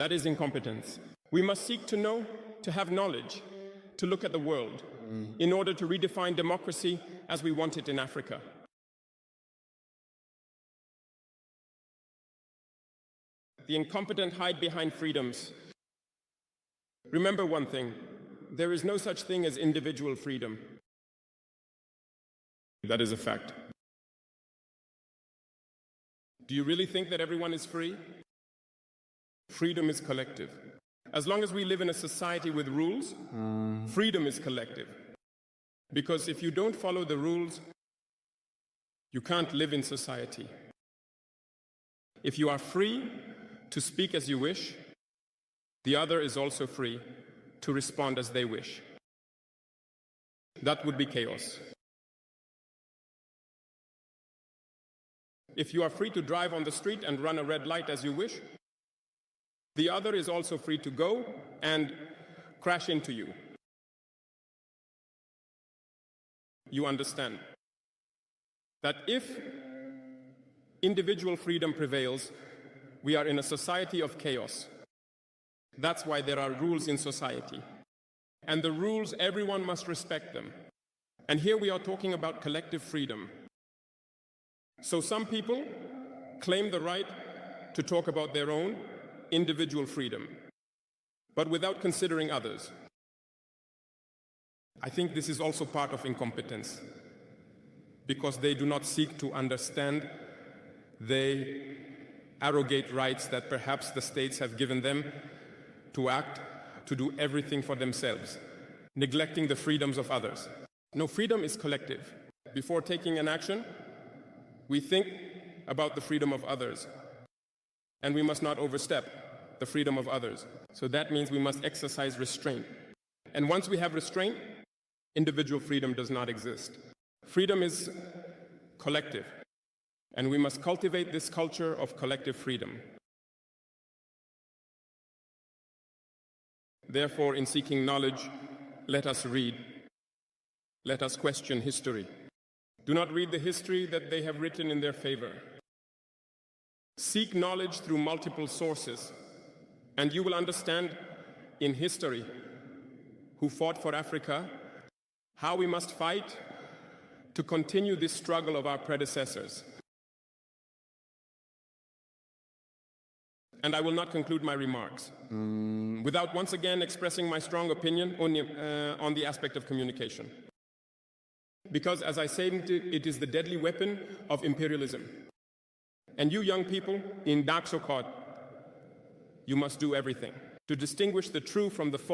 That is incompetence. We must seek to know, to have knowledge, to look at the world, in order to redefine democracy as we want it in Africa. The incompetent hide behind freedoms. Remember one thing, there is no such thing as individual freedom. That is a fact. Do you really think that everyone is free? Freedom is collective. As long as we live in a society with rules, freedom is collective. Because if you don't follow the rules, you can't live in society. If you are free to speak as you wish, the other is also free to respond as they wish. That would be chaos. If you are free to drive on the street and run a red light as you wish, the other is also free to go and crash into you. You understand that if individual freedom prevails, we are in a society of chaos. That's why there are rules in society. And the rules, everyone must respect them. And here we are talking about collective freedom. So some people claim the right to talk about their own individual freedom, but without considering others. I think this is also part of incompetence, because they do not seek to understand. They arrogate rights that perhaps the states have given them to act, to do everything for themselves, neglecting the freedoms of others. No, freedom is collective. Before taking an action, we think about the freedom of others, and we must not overstep the freedom of others. So that means we must exercise restraint. And once we have restraint, individual freedom does not exist. Freedom is collective, and we must cultivate this culture of collective freedom. Therefore, in seeking knowledge, let us read. Let us question history. Do not read the history that they have written in their favor. Seek knowledge through multiple sources, and you will understand in history who fought for Africa, how we must fight to continue this struggle of our predecessors. And I will not conclude my remarks without once again expressing my strong opinion on the aspect of communication. Because, as I said, it is the deadly weapon of imperialism. And you young people in Daksokot, you must do everything to distinguish the true from the false.